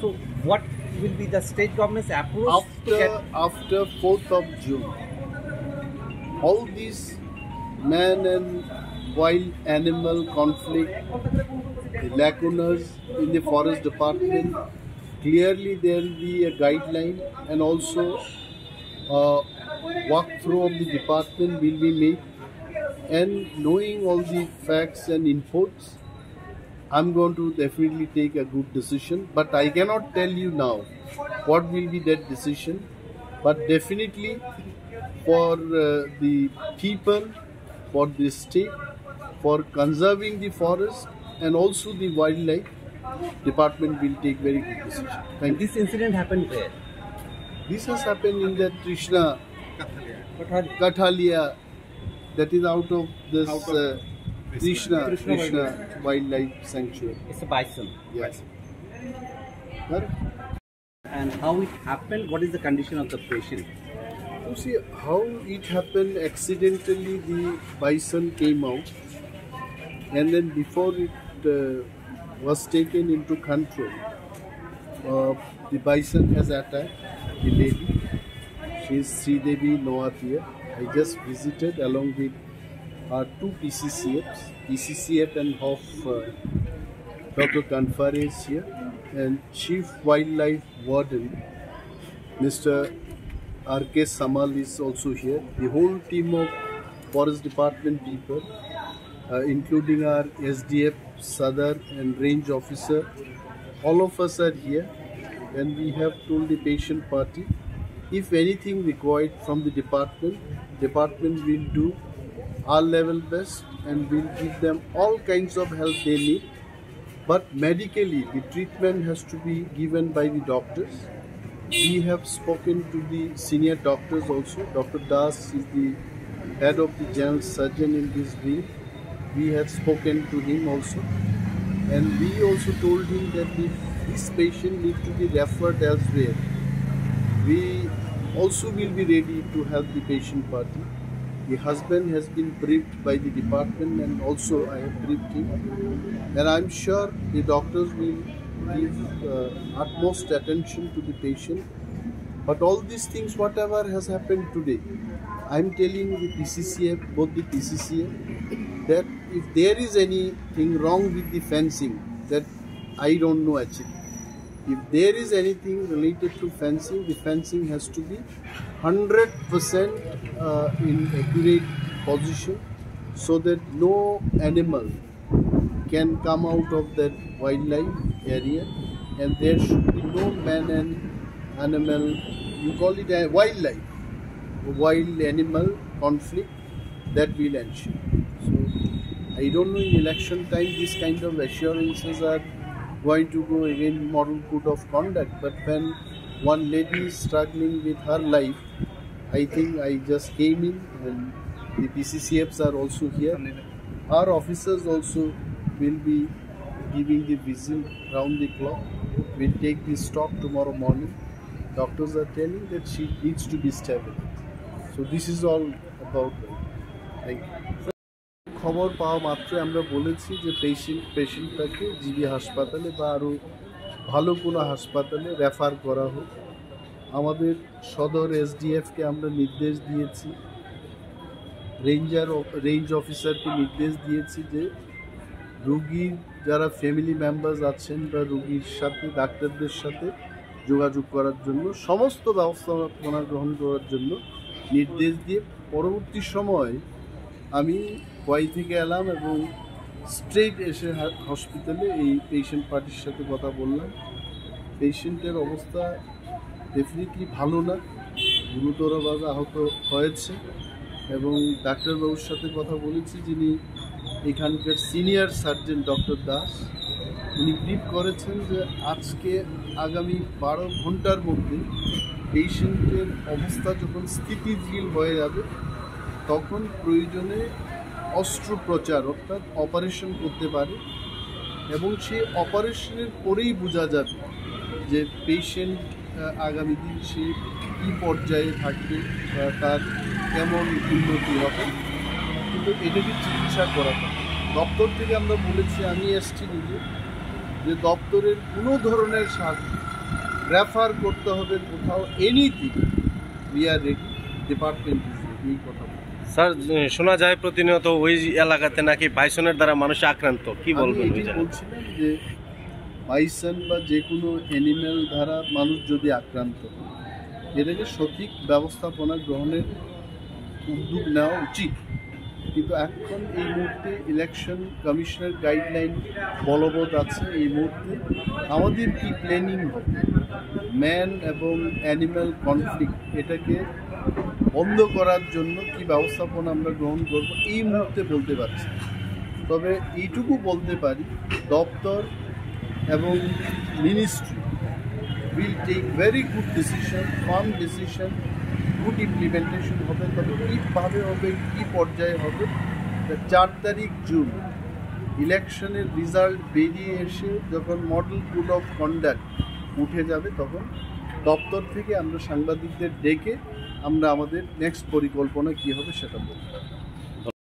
So what will be the state government's approach after 4th of June? All these man and wild animal conflict, the lacunas in the forest department, clearly there will be a guideline and also a walkthrough of the department will be made, and knowing all the facts and inputs, I'm going to definitely take a good decision, but I cannot tell you now what will be that decision. But definitely for the people, for the state, for conserving the forest and also the wildlife, department will take very good decision. Thank you. This incident happened where? This has happened in the Krishna Kathalia, that is out of this Krishna Wildlife Sanctuary. It's a bison. Yes. And how it happened? What is the condition of the patient? You see how it happened. Accidentally, the bison came out, and then before it was taken into control, the bison has attacked the lady. She is Sridevi Noatia. I just visited along with our two PCCF and Hof Dr. Kanfare is here, and Chief Wildlife Warden Mr. R.K. Samal is also here. The whole team of Forest Department people, including our SDF, Sadar and Range Officer, all of us are here, and we have told the patient party, if anything required from the department will do our level best and will give them all kinds of help they need. But medically, the treatment has to be given by the doctors. We have spoken to the senior doctors also. Dr. Das is the head of the general surgeon in this wing. We had spoken to him also. And we also told him that if this patient needs to be referred elsewhere, we also will be ready to help the patient party. The husband has been briefed by the department, and also I have briefed him. And I'm sure the doctors will give utmost attention to the patient. But all these things, whatever has happened today, I'm telling the PCCF, both the PCCF, that if there is anything wrong with the fencing, that I don't know actually. If there is anything related to fencing, the fencing has to be 100% in accurate position, so that no animal can come out of that wildlife area, and there should be no man and animal, you call it a wildlife, wild animal conflict that will ensure. So I don't know, in election time these kind of assurances are going to go against moral code of conduct, but when one lady is struggling with her life, I think I just came in, and the PCCFs are also here. Our officers also will be giving the visit round the clock. We'll take this stock tomorrow morning. Doctors are telling that she needs to be stable. So this is all about that. Thank you. খবর পাওয়া মাত্র আমরা বলেছি যে পেশেন্টটাকে GB হাসপাতালে বা আরও ভালো কোনো হাসপাতালে রেফার করা হোক। আমাদের সদর এসডিএফকে আমরা নির্দেশ দিয়েছি, রেঞ্জ অফিসারকে নির্দেশ দিয়েছি যে রোগীর যারা ফ্যামিলি মেম্বার্স আছেন বা রোগীর সাথে ডাক্তারদের সাথে যোগাযোগ করার জন্য সমস্ত ব্যবস্থাপনা গ্রহণ করার জন্য নির্দেশ দিয়ে পরবর্তী সময় আমি ওয়াই থেকে এলাম এবং স্ট্রেট এসে হসপিটালে এই পেশেন্ট পার্টির সাথে কথা বললাম। পেশেন্টের অবস্থা ডেফিনেটলি ভালো না, গুরুতরভাবে আহত হয়েছে, এবং ডাক্তারবাবুর সাথে কথা বলেছি যিনি এখানকার সিনিয়র সার্জন ডক্টর দাস, উনি ব্রিফ করেছেন যে আজকে আগামী 12 ঘন্টার মধ্যে পেশেন্টের অবস্থা যখন স্থিতিশীল হয়ে যাবে তখন প্রয়োজনে অস্ত্রোপচার অর্থাৎ অপারেশন করতে পারে, এবং সেই অপারেশনের পরেই বোঝা যাবে যে পেশেন্ট আগামী দিন সে কী পর্যায়ে থাকবে বা তার কেমন উন্নতি হবে, কিন্তু এটাকে চিকিৎসা করা হবে। দপ্তর থেকে আমরা বলেছি, আমি এসছি নিজে, যে দপ্তরের কোনো ধরনের সাহায্য রেফার করতে হবে কোথাও, anything we are ready, department is ready, এই কথা বলবো। স্যার শোনা যায় প্রতিনিয়ত ওই এলাকাতে নাকি বাইসনের দ্বারা মানুষ আক্রান্ত, কি বলবেন? আমি এটাই বলছিলাম যে বাইসন বা যে কোনো অ্যানিম্যাল দ্বারা মানুষ যদি আক্রান্ত হয়, এটাকে সঠিক ব্যবস্থাপনা গ্রহণের উদ্যোগ নেওয়া উচিত। কিন্তু এখন এই মুহূর্তে ইলেকশন কমিশনের গাইডলাইন বলবৎ আছে। এই মুহূর্তে আমাদের কি প্ল্যানিং হবে, ম্যান এবং অ্যানিম্যাল কনফ্লিক্ট এটাকে বন্ধ করার জন্য কি ব্যবস্থাপনা আমরা গ্রহণ করব, এই মুহূর্তে বলতে পারছি না। তবে এইটুকু বলতে পারি, দপ্তর এবং ministry will take very good decision, firm decision, good implementation হবে। তবে কীভাবে হবে, কী পর্যায়ে হবে, 4 তারিখ জুন ইলেকশনের রেজাল্ট বেরিয়ে এসে যখন মডেল কোড অফ কন্ডাক্ট উঠে যাবে, তখন দপ্তর থেকে আমরা সাংবাদিকদের ডেকে আমরা আমাদের নেক্সট পরিকল্পনা কী হবে সেটা বলব।